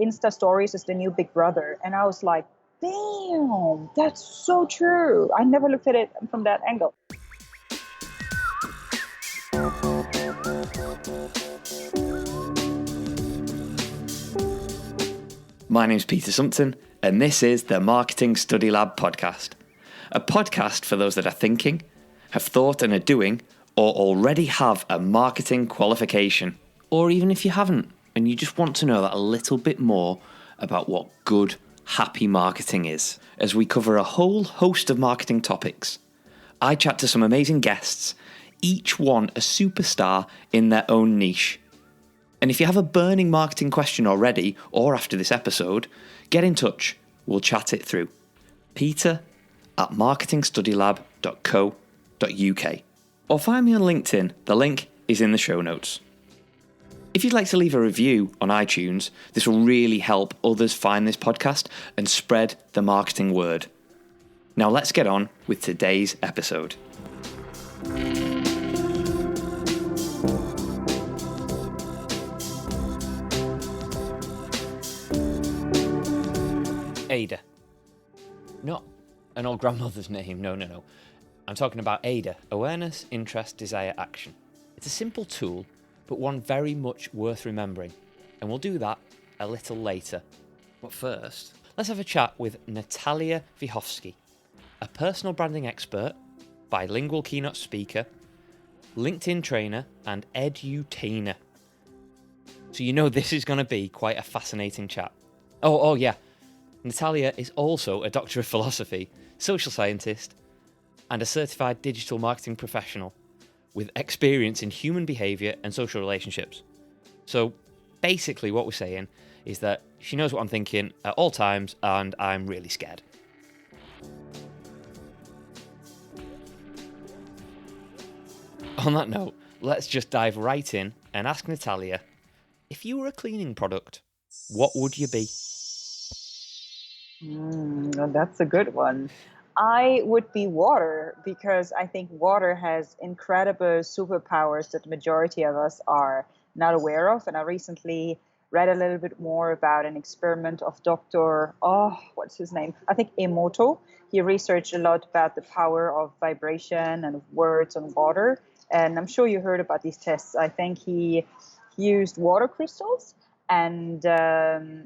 Insta stories is the new Big Brother. And I was like, damn, that's so true. I never looked at it from that angle. My name's Peter Sumpton, and this is the Marketing Study Lab podcast. A podcast for those that are thinking, have thought and are doing, or already have a marketing qualification. Or even if you haven't, and you just want to know that a little bit more about what good, happy marketing is. As we cover a whole host of marketing topics, I chat to some amazing guests, each one a superstar in their own niche. And if you have a burning marketing question already, or after this episode, get in touch. We'll chat it through. peter@marketingstudylab.co.uk. Or find me on LinkedIn. The link is in the show notes. If you'd like to leave a review on iTunes, this will really help others find this podcast and spread the marketing word. Now let's get on with today's episode. AIDA. Not an old grandmother's name, no. I'm talking about AIDA, Awareness, Interest, Desire, Action. It's a simple tool, but one very much worth remembering, and we'll do that a little later. But first, let's have a chat with Natalia Wiechowski, a personal branding expert, bilingual keynote speaker, LinkedIn trainer, and edutainer. So you know this is going to be quite a fascinating chat. Oh yeah. Natalia is also a Doctor of Philosophy, social scientist, and a certified digital marketing professional with experience in human behaviour and social relationships. So basically what we're saying is that she knows what I'm thinking at all times, and I'm really scared. On that note, let's just dive right in and ask Natalia, if you were a cleaning product, what would you be? That's a good one. I would be water, because I think water has incredible superpowers that the majority of us are not aware of. And I recently read a little bit more about an experiment of what's his name? I think Emoto. He researched a lot about the power of vibration and words on water. And I'm sure you heard about these tests. I think he used water crystals. And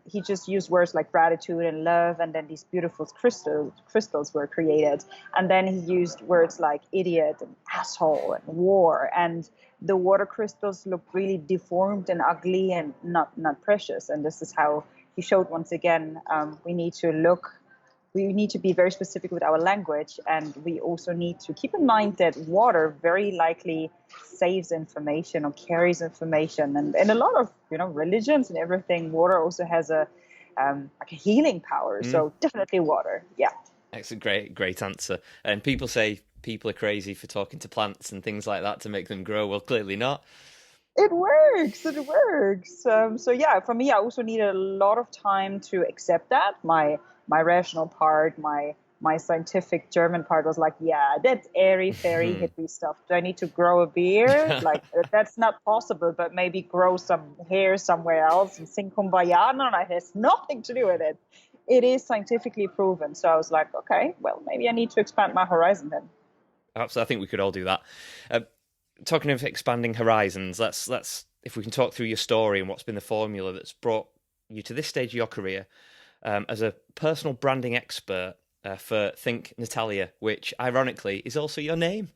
he just used words like gratitude and love, and then these beautiful crystals were created. And then he used words like idiot and asshole and war, and the water crystals looked really deformed and ugly and not precious. And this is how he showed once again we need to be very specific with our language, and we also need to keep in mind that water very likely saves information or carries information, and in a lot of religions and everything, water also has a healing power. So definitely water. Yeah, That's a great answer. And people say people are crazy for talking to plants and things like that to make them grow. Well, clearly not. It works. So yeah, for me, I also needed a lot of time to accept that. My rational part, my scientific German part was like, yeah, that's airy fairy hippie stuff. Do I need to grow a beard? Like, that's not possible, but maybe grow some hair somewhere else and sing Kumbaya. No, it has nothing to do with it. It is scientifically proven. So I was like, okay, well, maybe I need to expand my horizon then. Absolutely, I think we could all do that. Talking of expanding horizons, let's if we can talk through your story and what's been the formula that's brought you to this stage of your career as a personal branding expert for Think Natalia, which ironically is also your name.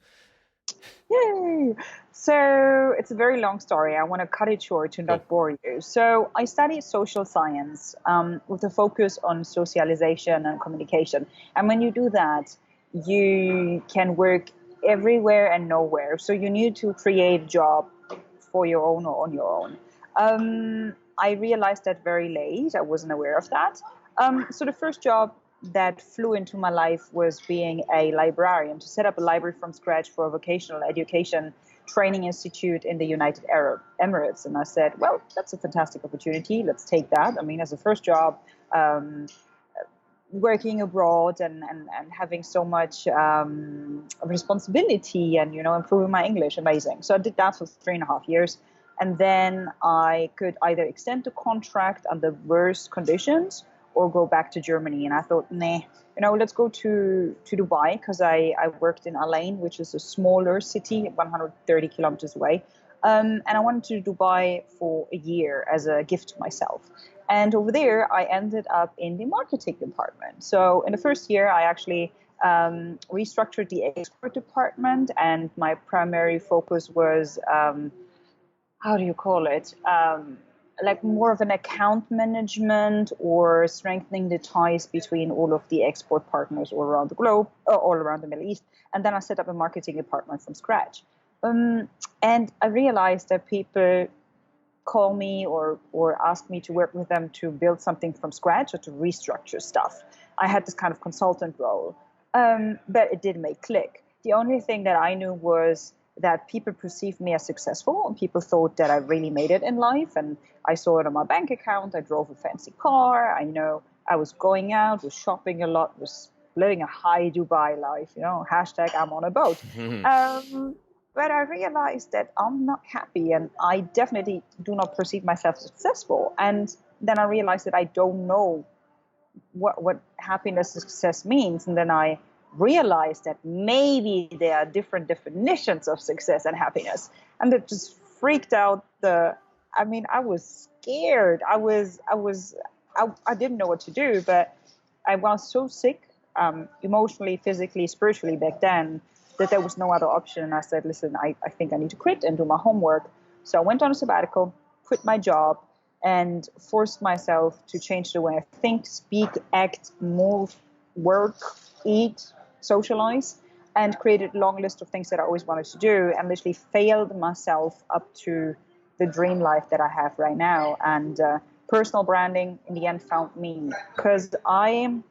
Yay! So it's a very long story. I want to cut it short to not bore you. So I studied social science with a focus on socialization and communication. And when you do that, you can work everywhere and nowhere. So you need to create a job for your own or on your own. I realized that very late. I wasn't aware of that. So the first job that flew into my life was being a librarian, to set up a library from scratch for a vocational education training institute in the United Arab Emirates. And I said, well, that's a fantastic opportunity. Let's take that. I mean, as a first job, working abroad and having so much responsibility and, improving my English, amazing. So I did that for 3.5 years. And then I could either extend the contract under worse conditions or go back to Germany. And I thought, nah, let's go to Dubai, because I worked in Al Ain, which is a smaller city, 130 kilometers away. And I wanted to do Dubai for a year as a gift to myself. And over there, I ended up in the marketing department. So in the first year, I actually restructured the export department, and my primary focus was, how do you call it? Like more of an account management or strengthening the ties between all of the export partners all around the globe, all around the Middle East. And then I set up a marketing department from scratch. And I realized that people call me or ask me to work with them to build something from scratch or to restructure stuff. I had this kind of consultant role, but it didn't make click. The only thing that I knew was that people perceived me as successful, and people thought that I really made it in life. And I saw it on my bank account. I drove a fancy car. I know I was going out, was shopping a lot, was living a high Dubai life, hashtag I'm on a boat. But I realized that I'm not happy, and I definitely do not perceive myself successful. And then I realized that I don't know what happiness and success means. And then I realized that maybe there are different definitions of success and happiness. And it just freaked out I was scared. I didn't know what to do, but I was so sick, emotionally, physically, spiritually back then, that there was no other option. And I said, listen, I think I need to quit and do my homework. So I went on a sabbatical, quit my job, and forced myself to change the way I think, speak, act, move, work, eat, socialize, and created a long list of things that I always wanted to do, and literally failed myself up to the dream life that I have right now. And personal branding in the end found me, because I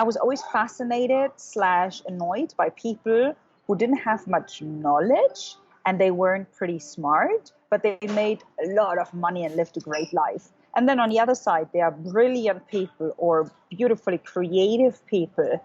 was always fascinated / annoyed by people who didn't have much knowledge, and they weren't pretty smart, but they made a lot of money and lived a great life. And then on the other side, there are brilliant people or beautifully creative people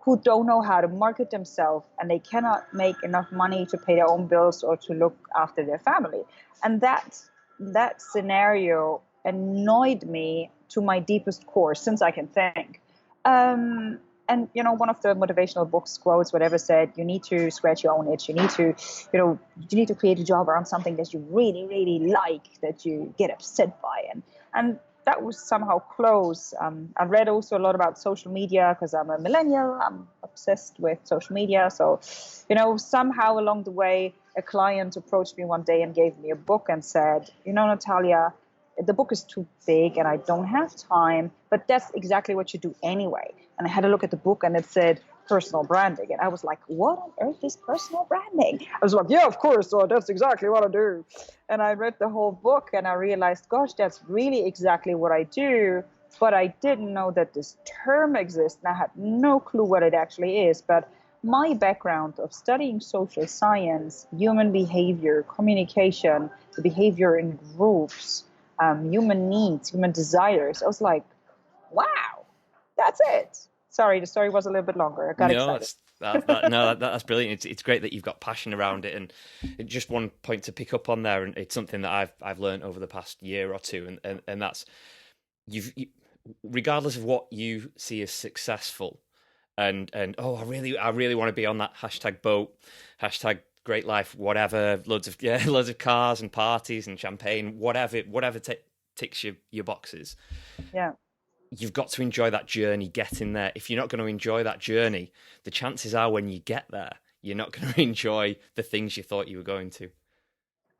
who don't know how to market themselves, and they cannot make enough money to pay their own bills or to look after their family. And that scenario annoyed me to my deepest core since I can think. And one of the motivational books quotes, whatever, said, you need to scratch your own itch. You need to create a job around something that you really, really like, that you get upset by. And that was somehow close. I read also a lot about social media because I'm a millennial. I'm obsessed with social media. So, somehow along the way, a client approached me one day and gave me a book and said, Natalia, the book is too big and I don't have time, but that's exactly what you do anyway. And I had a look at the book and it said personal branding. And I was like, what on earth is personal branding? I was like, yeah, of course. So that's exactly what I do. And I read the whole book and I realized, gosh, that's really exactly what I do. But I didn't know that this term exists. And I had no clue what it actually is. But my background of studying social science, human behavior, communication, the behavior in groups, human needs, human desires, I was like, wow, that's it. Sorry, the story was a little bit longer. I got excited. That's brilliant. It's great that you've got passion around it, and just one point to pick up on there, and it's something that I've learned over the past year or two, and that's you, regardless of what you see as successful, and I really want to be on that hashtag boat, hashtag great life, whatever, loads of cars and parties and champagne, whatever ticks your boxes. Yeah. You've got to enjoy that journey getting there. If you're not going to enjoy that journey, the chances are when you get there, you're not going to enjoy the things you thought you were going to.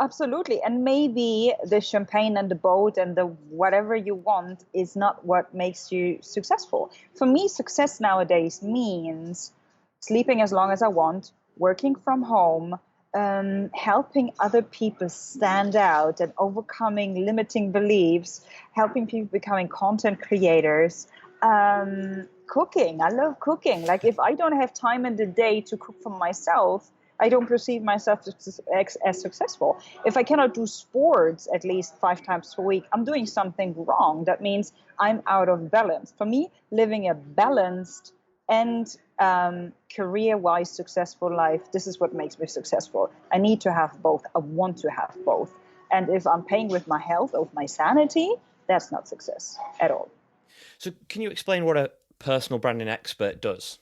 Absolutely. And maybe the champagne and the boat and the whatever you want is not what makes you successful. For me, success nowadays means sleeping as long as I want, working from home, helping other people stand out and overcoming limiting beliefs, helping people becoming content creators, cooking. I love cooking. Like if I don't have time in the day to cook for myself, I don't perceive myself as successful. If I cannot do sports at least 5 times per week, I'm doing something wrong. That means I'm out of balance. For me, living a balanced and career-wise successful life, this is what makes me successful. I need to have both. I want to have both. And if I'm paying with my health or my sanity, that's not success at all. So can you explain what a personal branding expert does?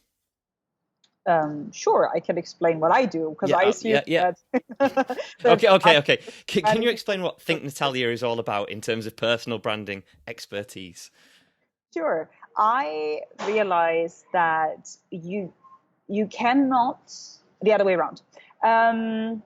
Sure, I can explain what I do because Yeah, I assume yeah. that, that Okay. Can you branding. explain what Think Natalia is all about in terms of personal branding expertise? Sure. I realize that you cannot the other way around. Um,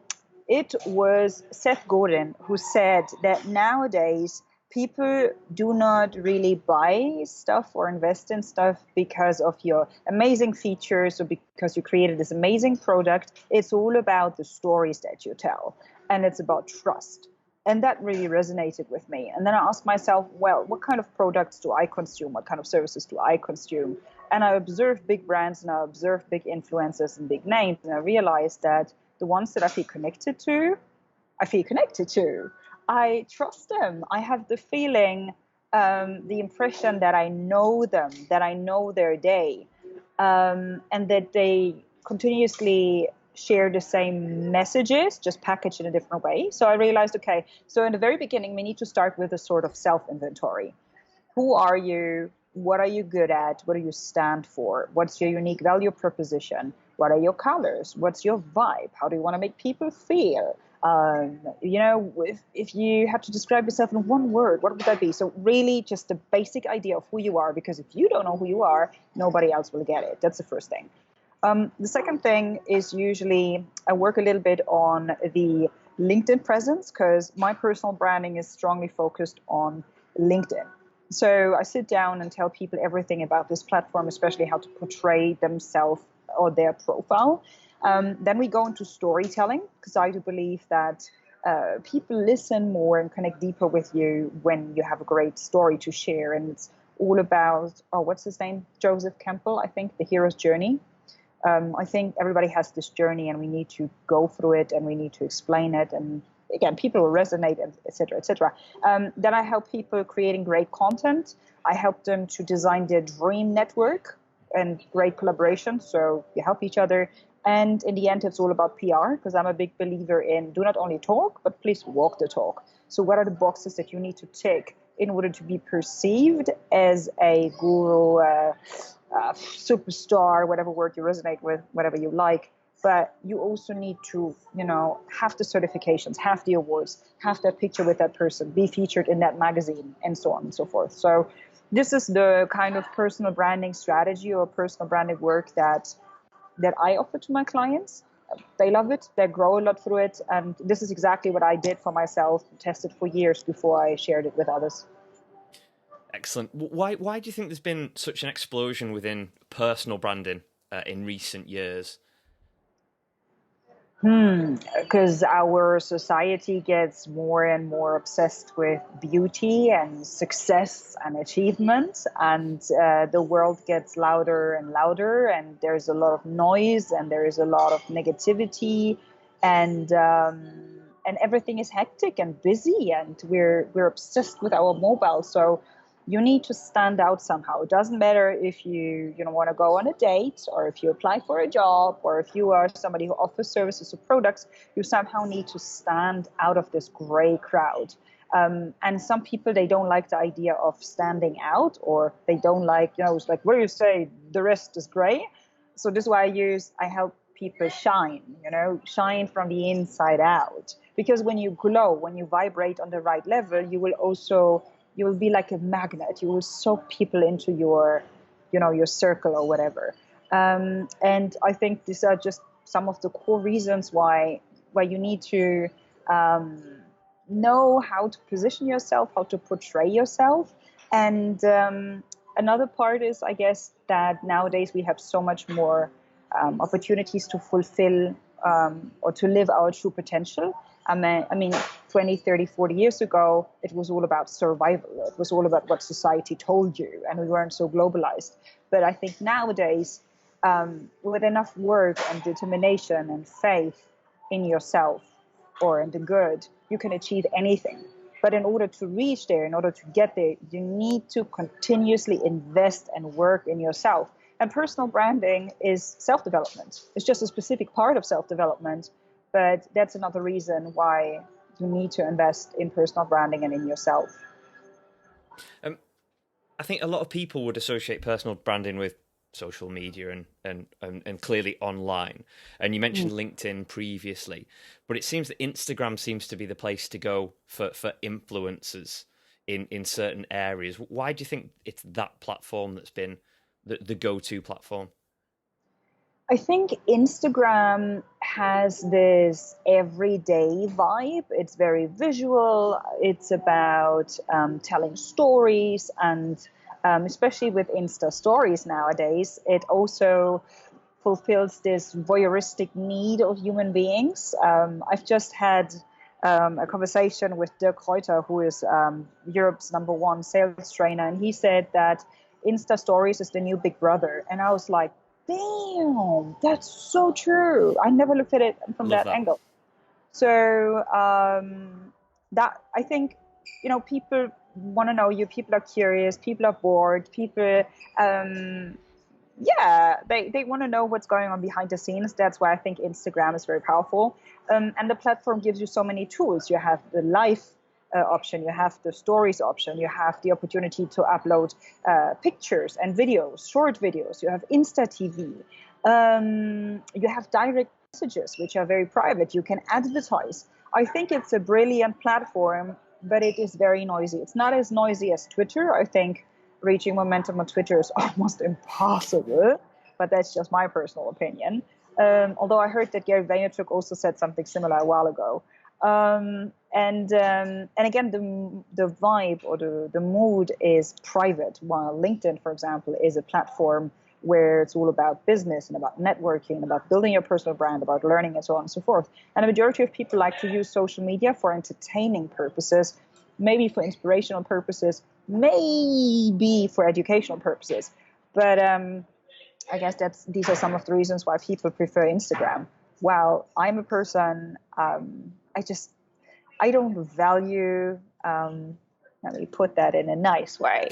it was Seth Godin who said that nowadays people do not really buy stuff or invest in stuff because of your amazing features or because you created this amazing product. It's all about the stories that you tell, and it's about trust. And that really resonated with me. And then I asked myself, well, what kind of products do I consume? What kind of services do I consume? And I observed big brands and I observed big influencers and big names. And I realized that the ones that I feel connected to, I feel connected to. I trust them. I have the feeling, the impression that I know them, that I know their day, and that they continuously share the same messages, just packaged in a different way. So I realized, okay, so in the very beginning, we need to start with a sort of self inventory. Who are you? What are you good at? What do you stand for? What's your unique value proposition? What are your colors? What's your vibe? How do you want to make people feel? If you had to describe yourself in one word, what would that be? So really just the basic idea of who you are, because if you don't know who you are, nobody else will get it. That's the first thing. The second thing is usually I work a little bit on the LinkedIn presence because my personal branding is strongly focused on LinkedIn. So I sit down and tell people everything about this platform, especially how to portray themselves or their profile. Then we go into storytelling because I do believe that people listen more and connect deeper with you when you have a great story to share. And it's all about, what's his name? Joseph Campbell, I think, The Hero's Journey. I think everybody has this journey and we need to go through it and we need to explain it. And again, people will resonate, et cetera, et cetera. Then I help people creating great content. I help them to design their dream network and great collaboration. So you help each other. And in the end, it's all about PR because I'm a big believer in do not only talk, but please walk the talk. So what are the boxes that you need to tick in order to be perceived as a guru, superstar, whatever word you resonate with, whatever you like. But you also need to, have the certifications, have the awards, have that picture with that person, be featured in that magazine, and so on and so forth. So this is the kind of personal branding strategy or personal branding work that I offer to my clients. They love it. They grow a lot through it. And this is exactly what I did for myself, tested for years before I shared it with others. Excellent. Why do you think there's been such an explosion within personal branding in recent years? Because our society gets more and more obsessed with beauty and success and achievement, and the world gets louder and louder, and there's a lot of noise, and there is a lot of negativity, and everything is hectic and busy, and we're obsessed with our mobile. So you need to stand out somehow. It doesn't matter if you want to go on a date or if you apply for a job or if you are somebody who offers services or products, you somehow need to stand out of this gray crowd. And some people, they don't like the idea of standing out, or they don't like, it's like, what do you say? The rest is gray. So this is why I help people shine, shine from the inside out. Because when you glow, when you vibrate on the right level, you will be like a magnet. You will soak people into your circle or whatever. And I think these are just some of the core reasons why you need to know how to position yourself, how to portray yourself. And another part is, I guess, that nowadays we have so much more opportunities to fulfill or to live our true potential. I mean, 20, 30, 40 years ago, it was all about survival. It was all about what society told you, and we weren't so globalized. But I think nowadays, with enough work and determination and faith in yourself or in the good, you can achieve anything. But in order to reach there, in order to get there, you need to continuously invest and work in yourself. And personal branding is self-development. It's just a specific part of self-development. But that's another reason why you need to invest in personal branding and in yourself. I think a lot of people would associate personal branding with social media and clearly online. And you mentioned LinkedIn previously, but it seems that Instagram seems to be the place to go for influencers in certain areas. Why do you think it's that platform that's been the go-to platform? I think Instagram has this everyday vibe. It's very visual. It's about telling stories, and especially with Insta stories nowadays, it also fulfills this voyeuristic need of human beings. I've just had a conversation with Dirk Reuter, who is Europe's #1 sales trainer, and he said that Insta stories is the new Big Brother. And I was like, damn, that's so true. I never looked at it from that angle. So that, I think, people want to know you. People are curious. People are bored. People, they want to know what's going on behind the scenes. That's why I think Instagram is very powerful. And the platform gives you so many tools. You have the live option, you have the stories option, you have the opportunity to upload pictures and videos, short videos, you have Insta TV, you have direct messages, which are very private, you can advertise. I think it's a brilliant platform, but it is very noisy. It's not as noisy as Twitter. I think reaching momentum on Twitter is almost impossible, but that's just my personal opinion. Although I heard that Gary Vaynerchuk also said something similar a while ago. And again, the vibe or the mood is private, while LinkedIn, for example, is a platform where it's all about business and about networking, about building your personal brand, about learning, and so on and so forth. And the majority of people like to use social media for entertaining purposes, maybe for inspirational purposes, maybe for educational purposes. But I guess these are some of the reasons why people prefer Instagram. While I'm a person, I don't value, let me put that in a nice way,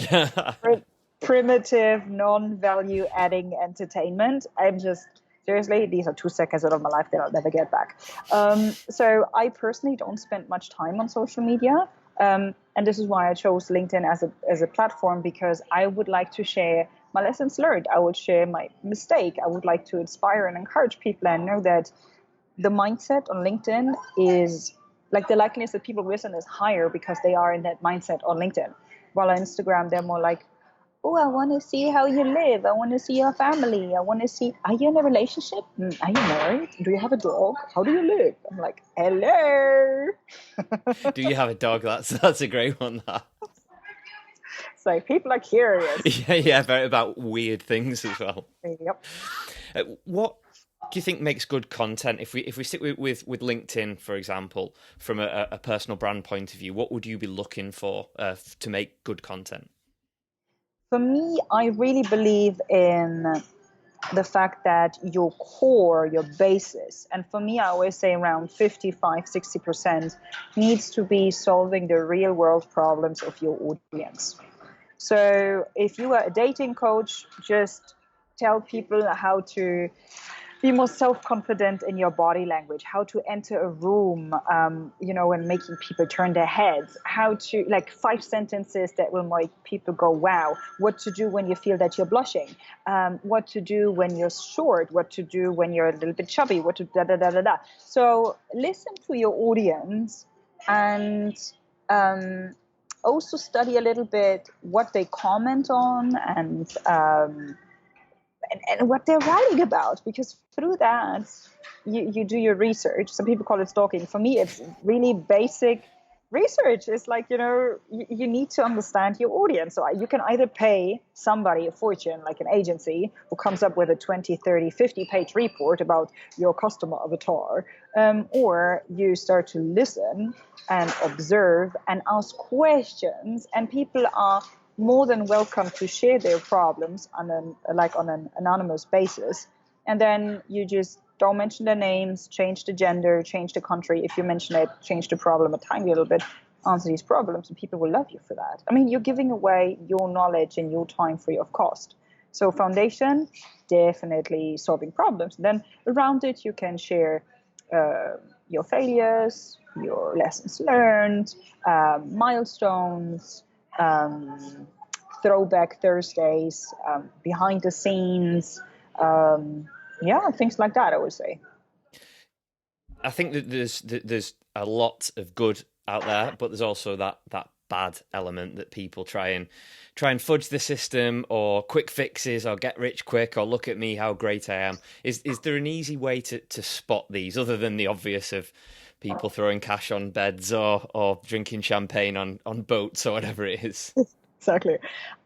primitive, non-value adding entertainment. Seriously, these are 2 seconds out of my life that I'll never get back. So I personally don't spend much time on social media. And this is why I chose LinkedIn as a platform, because I would like to share my lessons learned. I would share my mistake. I would like to inspire and encourage people, and know that the mindset on LinkedIn is like the likeliness that people listen is higher because they are in that mindset on LinkedIn. While on Instagram, they're more like, oh, I want to see how you live. I want to see your family. I want to see, are you in a relationship? Are you married? Do you have a dog? How do you live? I'm like, hello. Do you have a dog? That's a great one. That. So people are curious. Yeah, about weird things as well. Yep. What do you think makes good content? If we stick with LinkedIn, for example, from a personal brand point of view, what would you be looking for to make good content? For me, I really believe in the fact that your core, your basis, and for me, I always say around 55-60% needs to be solving the real world problems of your audience. So if you are a dating coach, just tell people how to be more self-confident in your body language, how to enter a room, and making people turn their heads, how to, like, 5 sentences that will make people go, wow, what to do when you feel that you're blushing, what to do when you're short, what to do when you're a little bit chubby, what to da-da-da-da-da. So listen to your audience and also study a little bit what they comment on and what they're writing about, because through that you do your research. Some people call it stalking. For me, it's really basic research. It's like, you need to understand your audience. So you can either pay somebody a fortune, like an agency, who comes up with a 20, 30, 50-page report about your customer avatar, or you start to listen and observe and ask questions, and people are more than welcome to share their problems on an anonymous basis. And then you just don't mention their names, change the gender, change the country. If you mention it, change the problem a tiny little bit, answer these problems, and people will love you for that. I mean, you're giving away your knowledge and your time free of cost. So foundation, definitely solving problems. And then around it, you can share your failures, your lessons learned, milestones, um, throwback Thursdays, behind the scenes, yeah, things like that, I would say. I think that there's a lot of good out there, but there's also that bad element that people try and fudge the system, or quick fixes, or get rich quick, or look at me how great I am. Is there an easy way to spot these, other than the obvious of people throwing cash on beds, or drinking champagne on boats, or whatever it is? Exactly.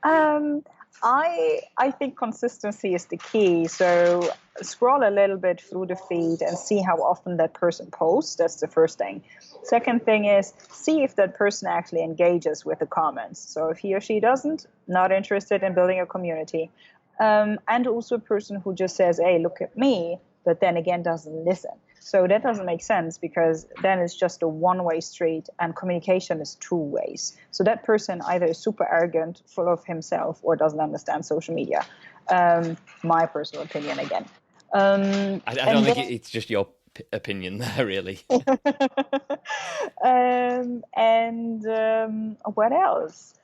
Um, I think consistency is the key. So scroll a little bit through the feed and see how often that person posts. That's the first thing. Second thing is see if that person actually engages with the comments. So if he or she doesn't, not interested in building a community. And also a person who just says, "Hey, look at me," but then again doesn't listen. So that doesn't make sense, because then it's just a one-way street, and communication is two ways. So that person either is super arrogant, full of himself, or doesn't understand social media. My personal opinion again. I don't think it's just your opinion there, really. What else?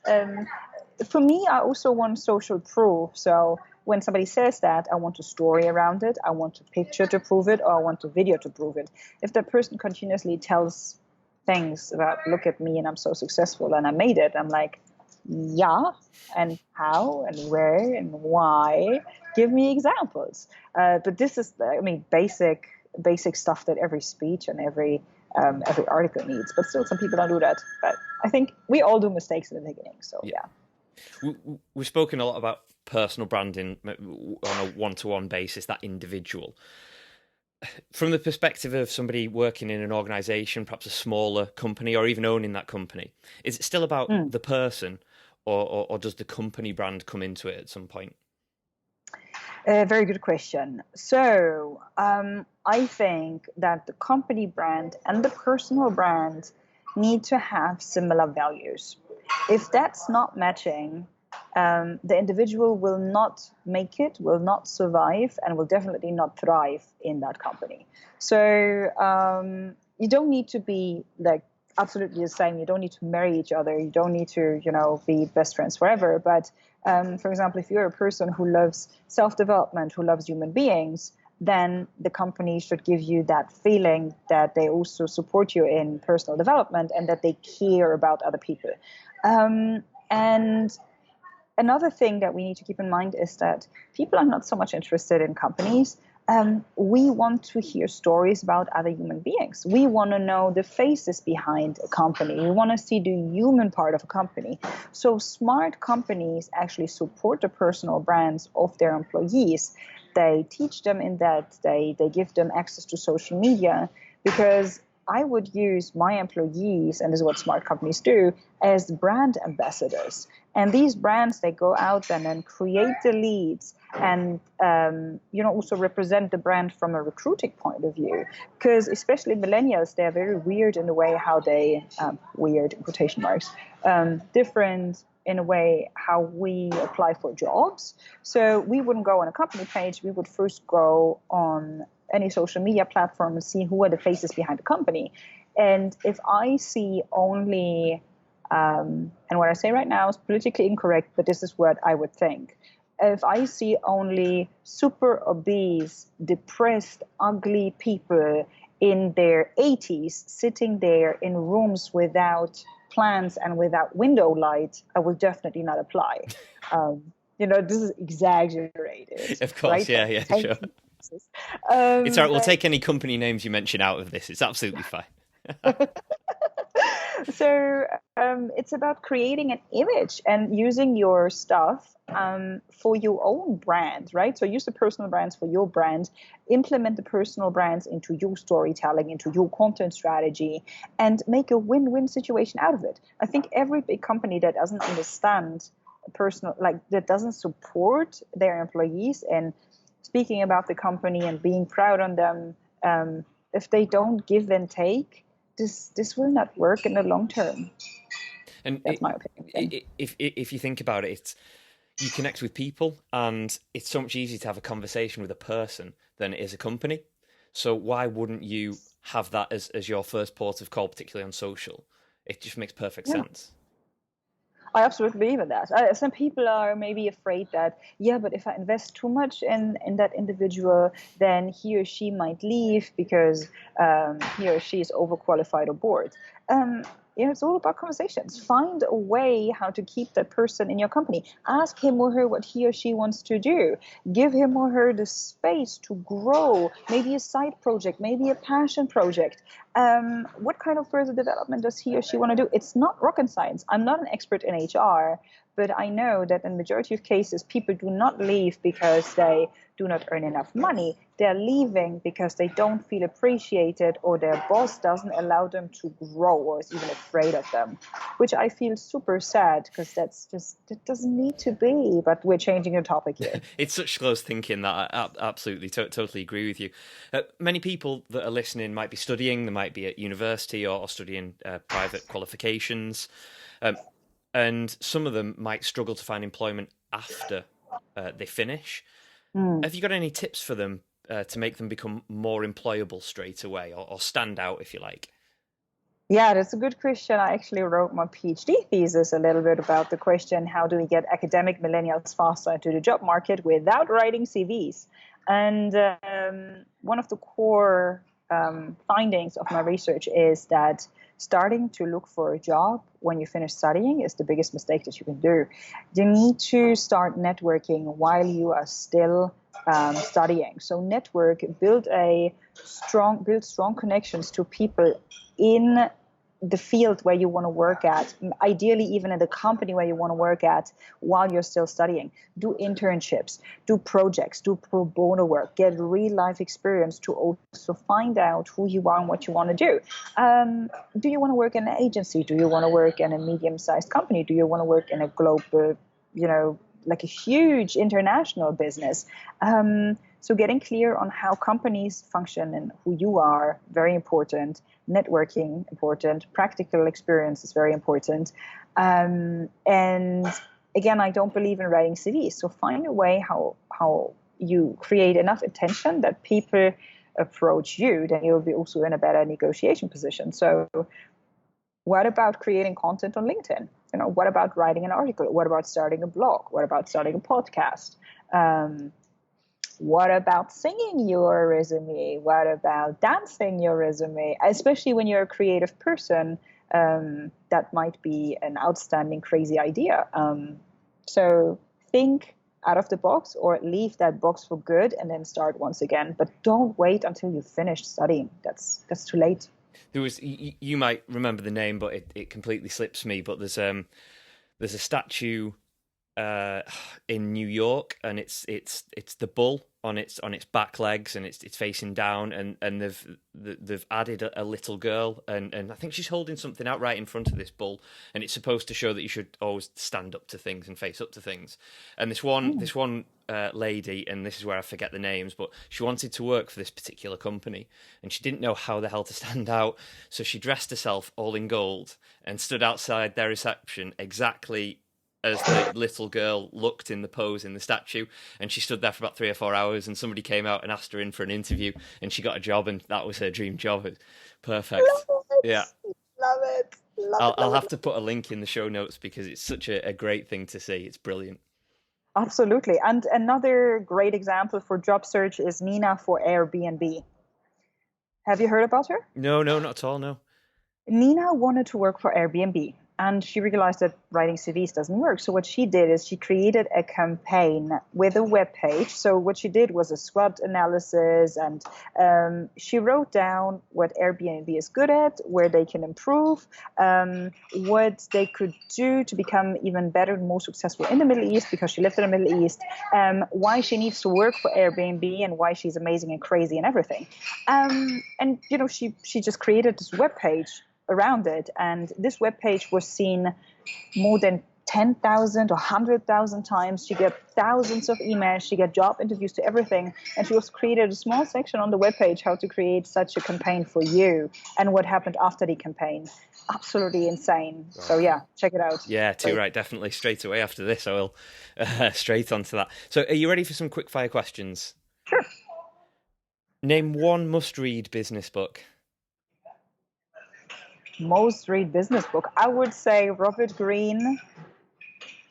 For me, I also want social proof. So when somebody says that, I want a story around it, I want a picture to prove it, or I want a video to prove it. If that person continuously tells things about, "Look at me and I'm so successful and I made it," I'm like, yeah, and how and where and why? Give me examples. But this is, I mean, basic stuff that every speech and every article needs. But still, some people don't do that. But I think we all do mistakes in the beginning. So yeah. We've spoken a lot about personal branding on a one-to-one basis, that individual. From the perspective of somebody working in an organisation, perhaps a smaller company, or even owning that company, is it still about the person, or does the company brand come into it at some point? Very good question. So I think that the company brand and the personal brand need to have similar values. If that's not matching, the individual will not make it, will not survive, and will definitely not thrive in that company. So you don't need to be like absolutely the same. You don't need to marry each other. You don't need to, be best friends forever. But for example, if you're a person who loves self-development, who loves human beings, then the company should give you that feeling that they also support you in personal development and that they care about other people. And another thing that we need to keep in mind is that people are not so much interested in companies. We want to hear stories about other human beings. We want to know the faces behind a company. We want to see the human part of a company. So smart companies actually support the personal brands of their employees. They teach them in that, they give them access to social media, because I would use my employees, and this is what smart companies do, as brand ambassadors. And these brands, they go out and then create the leads and, also represent the brand from a recruiting point of view. Because especially millennials, they're very weird in the way how they, weird in quotation marks, different in a way how we apply for jobs. So we wouldn't go on a company page. We would first go on any social media platform and see who are the faces behind the company. And if I see only, and what I say right now is politically incorrect, but this is what I would think. If I see only super obese, depressed, ugly people in their 80s sitting there in rooms without plants and without window light, I will definitely not apply. This is exaggerated. Of course, right? Yeah, sure. It's all right. We'll take any company names you mention out of this. It's absolutely fine. So it's about creating an image and using your stuff for your own brand, right? So use the personal brands for your brand, implement the personal brands into your storytelling, into your content strategy, and make a win-win situation out of it. I think every big company that doesn't understand that doesn't support their employees and speaking about the company and being proud on them, if they don't give and take, this will not work in the long term. And that's my opinion. If you think about it, you connect with people, and it's so much easier to have a conversation with a person than it is a company. So why wouldn't you have that as your first port of call, particularly on social. It just makes perfect sense. I absolutely believe in that. Some people are maybe afraid that, but if I invest too much in that individual, then he or she might leave because he or she is overqualified or bored. It's all about conversations. Find a way how to keep that person in your company. Ask him or her what he or she wants to do. Give him or her the space to grow. Maybe a side project, maybe a passion project. What kind of further development does he or she want to do? It's not rocket science. I'm not an expert in HR, but I know that in the majority of cases, people do not leave because they do not earn enough money. They're leaving because they don't feel appreciated, or their boss doesn't allow them to grow, or is even afraid of them, which I feel super sad, because that doesn't need to be. But we're changing the topic here. It's such close thinking that I absolutely totally agree with you. Many people that are listening might be studying, they might be at university or studying private qualifications. And some of them might struggle to find employment after they finish. Have you got any tips for them to make them become more employable straight away, or stand out, if you like? Yeah, that's a good question. I actually wrote my PhD thesis a little bit about the question, how do we get academic millennials faster into the job market without writing CVs? And one of the core findings of my research is that starting to look for a job when you finish studying is the biggest mistake that you can do. You need to start networking while you are still studying. So build strong connections to people in the field where you want to work at, ideally even in the company where you want to work at while you're still studying. Do internships, do projects, do pro bono work, get real life experience to also find out who you are and what you want to do. Do you want to work in an agency? Do you want to work in a medium-sized company? Do you want to work in a global, like a huge international business? So getting clear on how companies function and who you are, very important. Networking, important. Practical experience is very important. And again, I don't believe in writing CVs. So find a way how you create enough attention that people approach you, then you'll be also in a better negotiation position. So what about creating content on LinkedIn? What about writing an article? What about starting a blog? What about starting a podcast? What about singing your resume? What about dancing your resume? Especially when you're a creative person, that might be an outstanding, crazy idea. So think out of the box, or leave that box for good and then start once again. But don't wait until you finish studying. That's too late. There was, you might remember the name, but it completely slips me. But there's a statue in New York, and it's the bull on its back legs, and it's facing down, and they've added a little girl, and I think she's holding something out right in front of this bull, and it's supposed to show that you should always stand up to things and face up to things. And this one lady, and this is where I forget the names, but she wanted to work for this particular company, and she didn't know how the hell to stand out, so she dressed herself all in gold and stood outside their reception exactly as the little girl looked in the pose in the statue, and she stood there for about 3 or 4 hours, and somebody came out and asked her in for an interview, and she got a job, and that was her dream job. Perfect. Love it. Yeah. Love it. I'll have to put a link in the show notes, because it's such a great thing to see. It's brilliant. Absolutely. And another great example for job search is Nina for Airbnb. Have you heard about her? No, not at all, no. Nina wanted to work for Airbnb, and she realized that writing CVs doesn't work. So what she did is she created a campaign with a web page. So what she did was a SWOT analysis, and she wrote down what Airbnb is good at, where they can improve, what they could do to become even better and more successful in the Middle East, because she lived in the Middle East, why she needs to work for Airbnb, and why she's amazing and crazy and everything. And she just created this web page around it, and this web page was seen more than 10,000 or 100,000 times. She got thousands of emails, she got job interviews to everything, and she was created a small section on the web page how to create such a campaign for you, and what happened after the campaign. Absolutely insane. Wow. So yeah, check it out. Yeah, too right. Definitely straight away after this I will straight onto that. So are you ready for some quickfire questions? Sure. Name one must-read business book. Most read business book. I would say Robert Greene.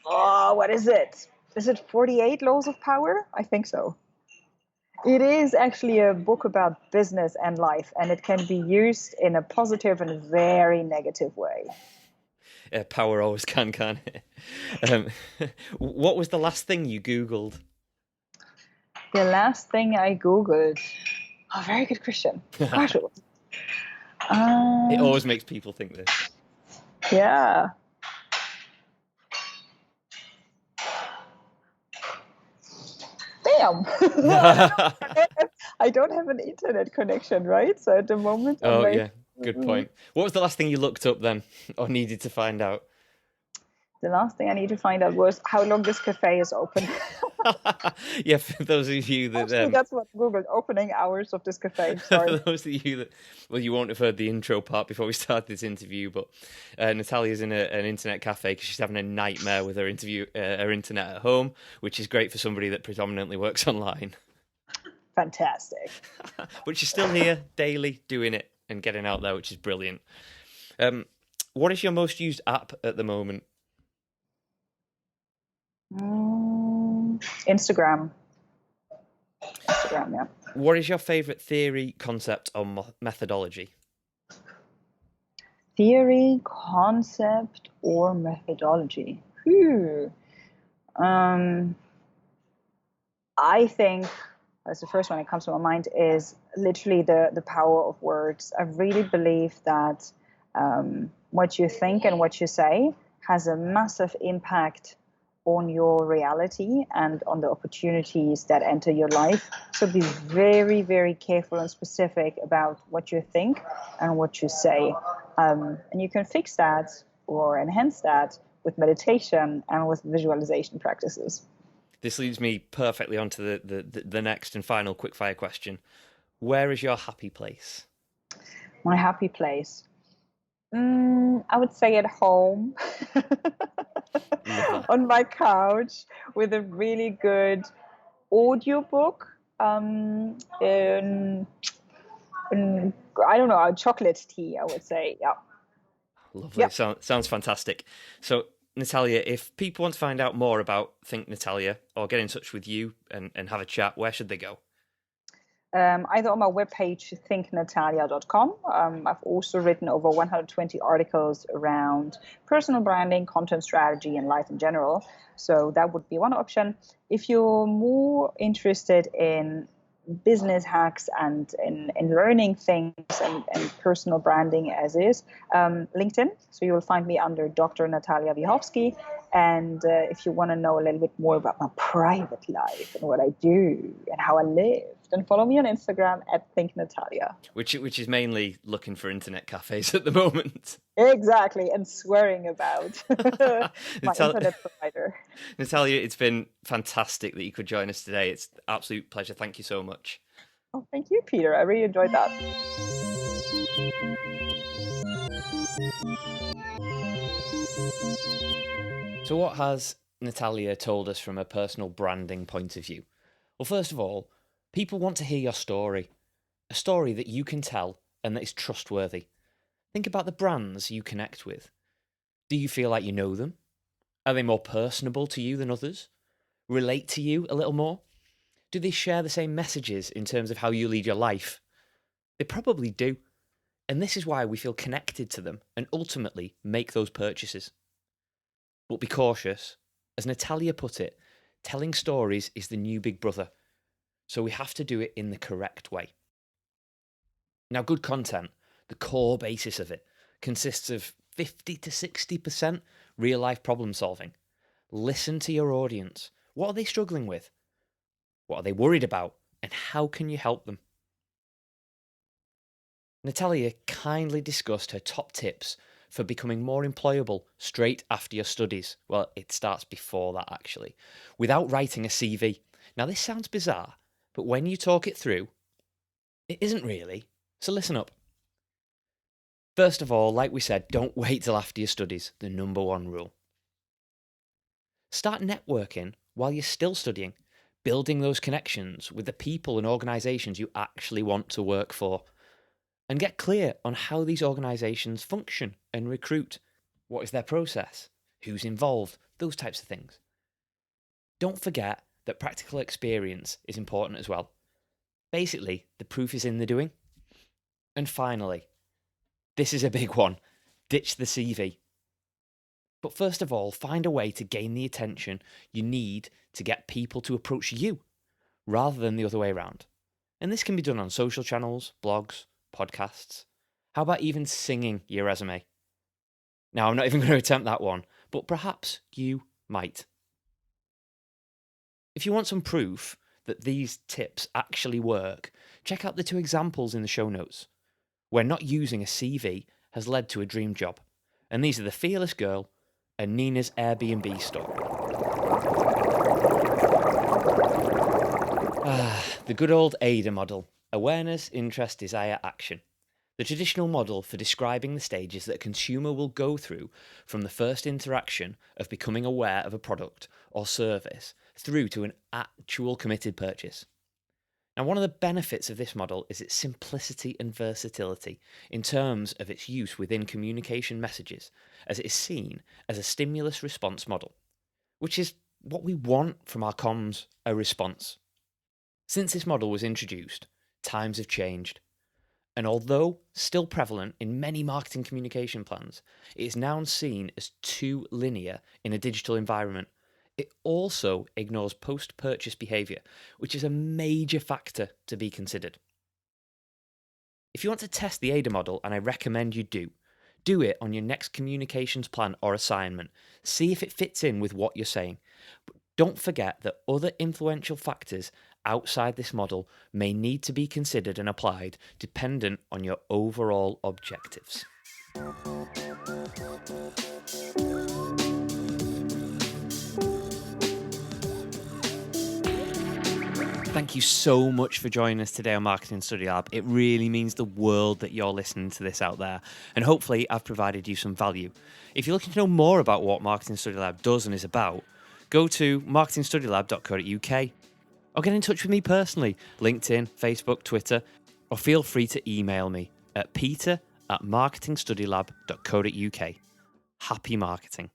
Oh, what is it? Is it 48 Laws of Power? I think so. It is actually a book about business and life, and it can be used in a positive and very negative way. Power always can't it? Um, what was the last thing you Googled? The last thing I Googled. Oh, very good question. Gosh, it was. It Uh, always makes people think this. yeah. Damn. I don't have an internet connection, right? So at the moment, I'm Oh, like, yeah, good point. What was the last thing you looked up then, or needed to find out? the last thing I need to find out was how long this cafe is open. Yeah, for those of you that Actually, that's what Googled, opening hours of this cafe. Sorry. for those of you that, well, you won't have heard the intro part before we start this interview, but Natalia's in an internet cafe because she's having a nightmare with her her internet at home, which is great for somebody that predominantly works online. Fantastic. But she's still here daily doing it and getting out there, which is brilliant. What is your most used app at the moment? Instagram. Instagram, yeah. What is your favourite theory, concept, or methodology? Theory, concept, or methodology? Phew. I think that's the first one that comes to my mind is literally the power of words. I really believe that what you think and what you say has a massive impact on your reality and on the opportunities that enter your life. So be very, very careful and specific about what you think and what you say. And you can fix that or enhance that with meditation and with visualization practices. This leads me perfectly onto the next and final quickfire question. Where is your happy place? My happy place. I would say at home on my couch with a really good audiobook. In, I don't know, a chocolate tea, I would say. Yeah. Lovely. Yeah. Sounds fantastic. So, Natalia, if people want to find out more about Think Natalia or get in touch with you and have a chat, where should they go? Either on my webpage, thinknatalia.com. I've also written over 120 articles around personal branding, content strategy, and life in general. So that would be one option. If you're more interested in business hacks and in learning things and personal branding as is, LinkedIn. So you will find me under Dr. Natalia Wiechowski. And if you want to know a little bit more about my private life and what I do and how I live, then follow me on Instagram at Think Natalia. Which is mainly looking for internet cafes at the moment. Exactly, and swearing about my internet provider. Natalia, it's been fantastic that you could join us today. It's an absolute pleasure. Thank you so much. Oh, thank you, Peter. I really enjoyed that. So, what has Natalia told us from a personal branding point of view? Well, first of all, people want to hear your story, a story that you can tell and that is trustworthy. Think about the brands you connect with. Do you feel like you know them? Are they more personable to you than others? Relate to you a little more? Do they share the same messages in terms of how you lead your life? They probably do. And this is why we feel connected to them and ultimately make those purchases. But be cautious. As Natalia put it, telling stories is the new big brother. So we have to do it in the correct way. Now, good content, the core basis of it, consists of 50 to 60% real life problem solving. Listen to your audience. What are they struggling with? What are they worried about? And how can you help them? Natalia kindly discussed her top tips for becoming more employable straight after your studies. Well, it starts before that actually, without writing a CV. Now, this sounds bizarre, but when you talk it through, it isn't really. So listen up. First of all, like we said, don't wait till after your studies, the number one rule. Start networking while you're still studying, building those connections with the people and organisations you actually want to work for. And get clear on how these organisations function and recruit. What is their process? Who's involved? Those types of things. Don't forget that practical experience is important as well. Basically, the proof is in the doing. And finally, this is a big one. Ditch the CV. But first of all, find a way to gain the attention you need to get people to approach you, rather than the other way around. And this can be done on social channels, blogs, podcasts. How about even singing your resume? Now, I'm not even going to attempt that one, but perhaps you might. If you want some proof that these tips actually work, check out the 2 examples in the show notes, where not using a CV has led to a dream job. And these are the Fearless Girl and Nina's Airbnb story. The good old AIDA model: awareness, interest, desire, action. The traditional model for describing the stages that a consumer will go through from the first interaction of becoming aware of a product or service through to an actual committed purchase. Now, one of the benefits of this model is its simplicity and versatility in terms of its use within communication messages, as it is seen as a stimulus response model, which is what we want from our comms, a response. Since this model was introduced, times have changed. And although still prevalent in many marketing communication plans, it is now seen as too linear in a digital environment. It also ignores post-purchase behaviour, which is a major factor to be considered. If you want to test the AIDA model, and I recommend you do it on your next communications plan or assignment. See if it fits in with what you're saying. But don't forget that other influential factors outside this model may need to be considered and applied dependent on your overall objectives. Thank you so much for joining us today on Marketing Study Lab. It really means the world that you're listening to this out there. And hopefully I've provided you some value. If you're looking to know more about what Marketing Study Lab does and is about, go to marketingstudylab.co.uk or get in touch with me personally, LinkedIn, Facebook, Twitter, or feel free to email me at peter@marketingstudylab.co.uk. Happy marketing.